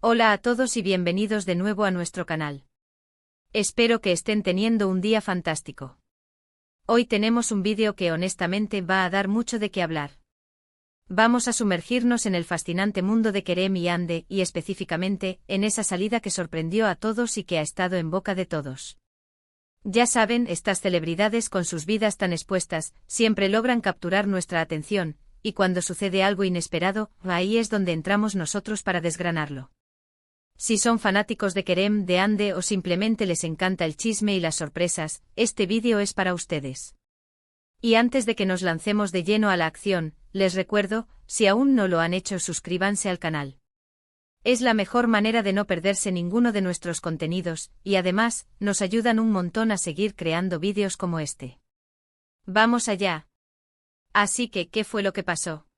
Hola a todos y bienvenidos de nuevo a nuestro canal. Espero que estén teniendo un día fantástico. Hoy tenemos un vídeo que honestamente va a dar mucho de qué hablar. Vamos a sumergirnos en el fascinante mundo de Kerem y Hande y específicamente en esa salida que sorprendió a todos y que ha estado en boca de todos. Ya saben, estas celebridades con sus vidas tan expuestas siempre logran capturar nuestra atención, y cuando sucede algo inesperado, ahí es donde entramos nosotros para desgranarlo. Si son fanáticos de Kerem, de Hande o simplemente les encanta el chisme y las sorpresas, este vídeo es para ustedes. Y antes de que nos lancemos de lleno a la acción, les recuerdo, si aún no lo han hecho, suscríbanse al canal. Es la mejor manera de no perderse ninguno de nuestros contenidos, y además, nos ayudan un montón a seguir creando vídeos como este. ¡Vamos allá! Así que, ¿qué fue lo que pasó?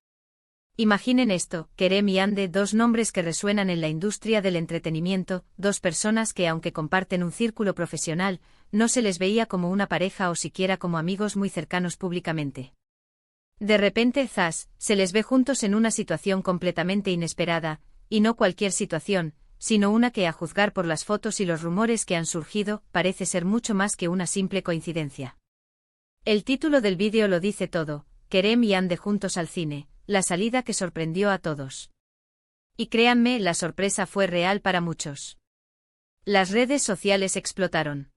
Imaginen esto, Kerem y Hande, dos nombres que resuenan en la industria del entretenimiento, dos personas que aunque comparten un círculo profesional, no se les veía como una pareja o siquiera como amigos muy cercanos públicamente. De repente, zas, se les ve juntos en una situación completamente inesperada, y no cualquier situación, sino una que a juzgar por las fotos y los rumores que han surgido, parece ser mucho más que una simple coincidencia. El título del vídeo lo dice todo, Kerem y Hande juntos al cine. La salida que sorprendió a todos. Y créanme, la sorpresa fue real para muchos. Las redes sociales explotaron.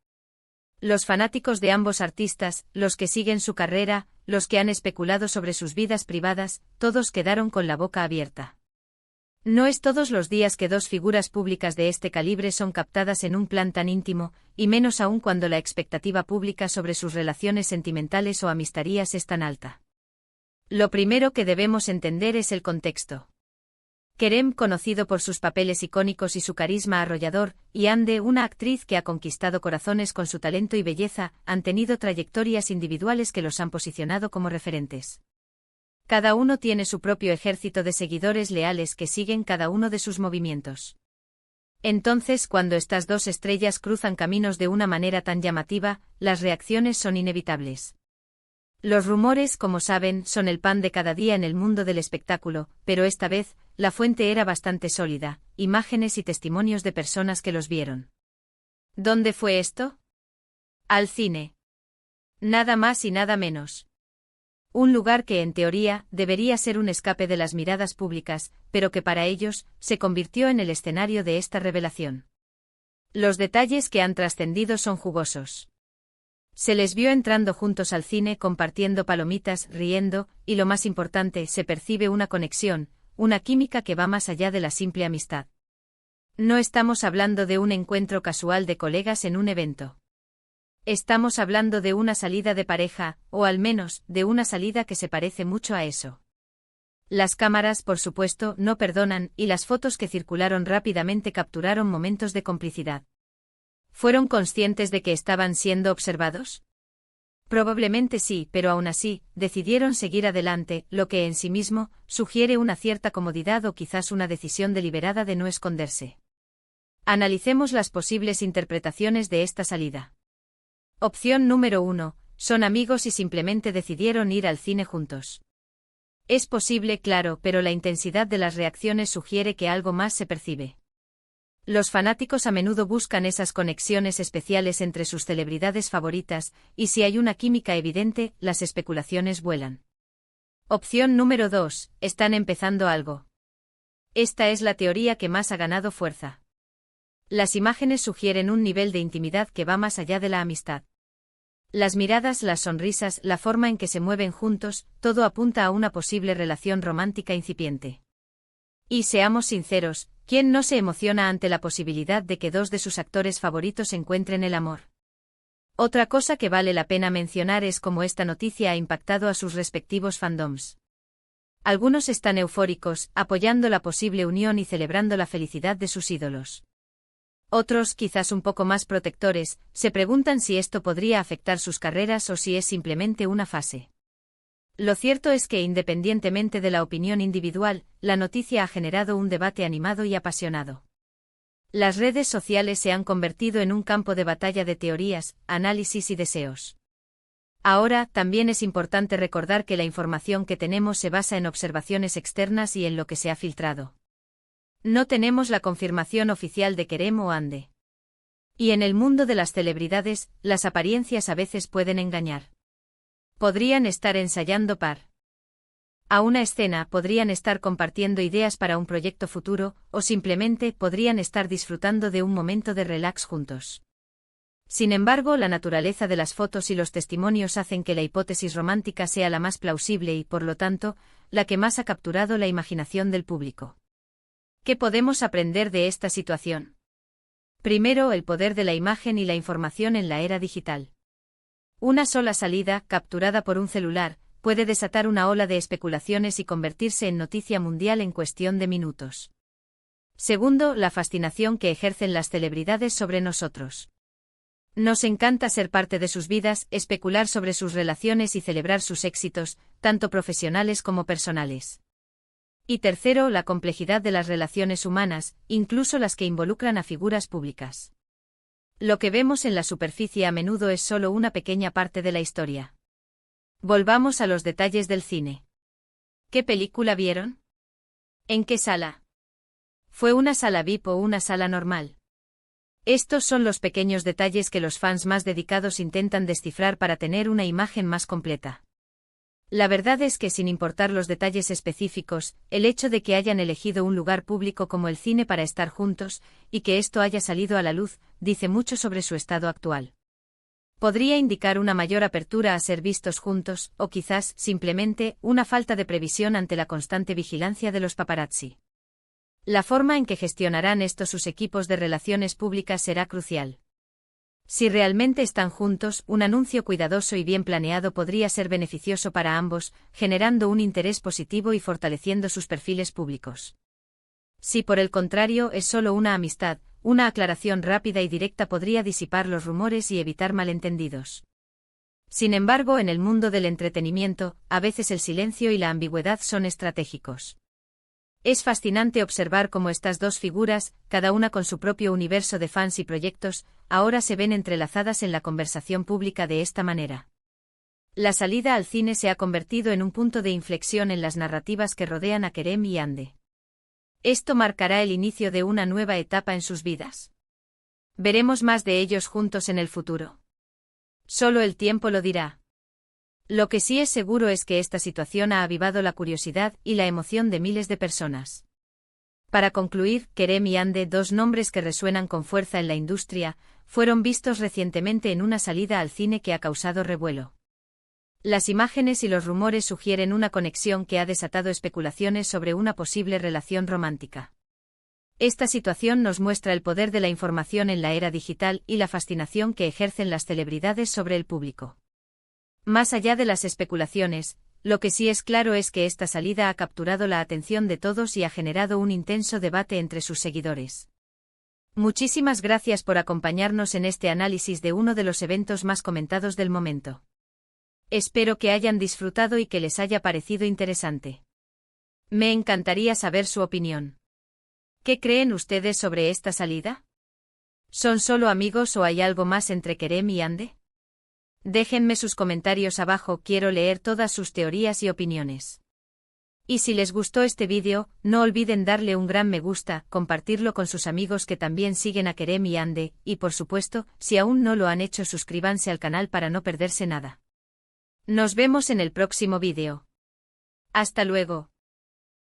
Los fanáticos de ambos artistas, los que siguen su carrera, los que han especulado sobre sus vidas privadas, todos quedaron con la boca abierta. No es todos los días que dos figuras públicas de este calibre son captadas en un plan tan íntimo, y menos aún cuando la expectativa pública sobre sus relaciones sentimentales o amistarias es tan alta. Lo primero que debemos entender es el contexto. Kerem, conocido por sus papeles icónicos y su carisma arrollador, y Hande, una actriz que ha conquistado corazones con su talento y belleza, han tenido trayectorias individuales que los han posicionado como referentes. Cada uno tiene su propio ejército de seguidores leales que siguen cada uno de sus movimientos. Entonces, cuando estas dos estrellas cruzan caminos de una manera tan llamativa, las reacciones son inevitables. Los rumores, como saben, son el pan de cada día en el mundo del espectáculo, pero esta vez, la fuente era bastante sólida, imágenes y testimonios de personas que los vieron. ¿Dónde fue esto? Al cine. Nada más y nada menos. Un lugar que en teoría debería ser un escape de las miradas públicas, pero que para ellos se convirtió en el escenario de esta revelación. Los detalles que han trascendido son jugosos. Se les vio entrando juntos al cine, compartiendo palomitas, riendo, y lo más importante, se percibe una conexión, una química que va más allá de la simple amistad. No estamos hablando de un encuentro casual de colegas en un evento. Estamos hablando de una salida de pareja, o al menos, de una salida que se parece mucho a eso. Las cámaras, por supuesto, no perdonan, y las fotos que circularon rápidamente capturaron momentos de complicidad. ¿Fueron conscientes de que estaban siendo observados? Probablemente sí, pero aún así, decidieron seguir adelante, lo que en sí mismo sugiere una cierta comodidad o quizás una decisión deliberada de no esconderse. Analicemos las posibles interpretaciones de esta salida. Opción número 1. Son amigos y simplemente decidieron ir al cine juntos. Es posible, claro, pero la intensidad de las reacciones sugiere que algo más se percibe. Los fanáticos a menudo buscan esas conexiones especiales entre sus celebridades favoritas, y si hay una química evidente, las especulaciones vuelan. Opción número 2. Están empezando algo. Esta es la teoría que más ha ganado fuerza. Las imágenes sugieren un nivel de intimidad que va más allá de la amistad. Las miradas, las sonrisas, la forma en que se mueven juntos, todo apunta a una posible relación romántica incipiente. Y seamos sinceros, ¿quién no se emociona ante la posibilidad de que dos de sus actores favoritos encuentren el amor? Otra cosa que vale la pena mencionar es cómo esta noticia ha impactado a sus respectivos fandoms. Algunos están eufóricos, apoyando la posible unión y celebrando la felicidad de sus ídolos. Otros, quizás un poco más protectores, se preguntan si esto podría afectar sus carreras o si es simplemente una fase. Lo cierto es que independientemente de la opinión individual, la noticia ha generado un debate animado y apasionado. Las redes sociales se han convertido en un campo de batalla de teorías, análisis y deseos. Ahora, también es importante recordar que la información que tenemos se basa en observaciones externas y en lo que se ha filtrado. No tenemos la confirmación oficial de Kerem o Ande. Y en el mundo de las celebridades, las apariencias a veces pueden engañar. Podrían estar ensayando a una escena, podrían estar compartiendo ideas para un proyecto futuro, o simplemente podrían estar disfrutando de un momento de relax juntos. Sin embargo, la naturaleza de las fotos y los testimonios hacen que la hipótesis romántica sea la más plausible y, por lo tanto, la que más ha capturado la imaginación del público. ¿Qué podemos aprender de esta situación? Primero, el poder de la imagen y la información en la era digital. Una sola salida, capturada por un celular, puede desatar una ola de especulaciones y convertirse en noticia mundial en cuestión de minutos. Segundo, la fascinación que ejercen las celebridades sobre nosotros. Nos encanta ser parte de sus vidas, especular sobre sus relaciones y celebrar sus éxitos, tanto profesionales como personales. Y tercero, la complejidad de las relaciones humanas, incluso las que involucran a figuras públicas. Lo que vemos en la superficie a menudo es solo una pequeña parte de la historia. Volvamos a los detalles del cine. ¿Qué película vieron? ¿En qué sala? ¿Fue una sala VIP o una sala normal? Estos son los pequeños detalles que los fans más dedicados intentan descifrar para tener una imagen más completa. La verdad es que, sin importar los detalles específicos, el hecho de que hayan elegido un lugar público como el cine para estar juntos, y que esto haya salido a la luz, dice mucho sobre su estado actual. Podría indicar una mayor apertura a ser vistos juntos, o quizás, simplemente, una falta de previsión ante la constante vigilancia de los paparazzi. La forma en que gestionarán esto sus equipos de relaciones públicas será crucial. Si realmente están juntos, un anuncio cuidadoso y bien planeado podría ser beneficioso para ambos, generando un interés positivo y fortaleciendo sus perfiles públicos. Si por el contrario es solo una amistad, una aclaración rápida y directa podría disipar los rumores y evitar malentendidos. Sin embargo, en el mundo del entretenimiento, a veces el silencio y la ambigüedad son estratégicos. Es fascinante observar cómo estas dos figuras, cada una con su propio universo de fans y proyectos, ahora se ven entrelazadas en la conversación pública de esta manera. La salida al cine se ha convertido en un punto de inflexión en las narrativas que rodean a Kerem y Ande. Esto marcará el inicio de una nueva etapa en sus vidas. ¿Veremos más de ellos juntos en el futuro? Solo el tiempo lo dirá. Lo que sí es seguro es que esta situación ha avivado la curiosidad y la emoción de miles de personas. Para concluir, Kerem y Ande, dos nombres que resuenan con fuerza en la industria, fueron vistos recientemente en una salida al cine que ha causado revuelo. Las imágenes y los rumores sugieren una conexión que ha desatado especulaciones sobre una posible relación romántica. Esta situación nos muestra el poder de la información en la era digital y la fascinación que ejercen las celebridades sobre el público. Más allá de las especulaciones, lo que sí es claro es que esta salida ha capturado la atención de todos y ha generado un intenso debate entre sus seguidores. Muchísimas gracias por acompañarnos en este análisis de uno de los eventos más comentados del momento. Espero que hayan disfrutado y que les haya parecido interesante. Me encantaría saber su opinión. ¿Qué creen ustedes sobre esta salida? ¿Son solo amigos o hay algo más entre Kerem y Ande? Déjenme sus comentarios abajo, quiero leer todas sus teorías y opiniones. Y si les gustó este vídeo, no olviden darle un gran me gusta, compartirlo con sus amigos que también siguen a Kerem y Ande, y por supuesto, si aún no lo han hecho, suscríbanse al canal para no perderse nada. Nos vemos en el próximo vídeo. Hasta luego.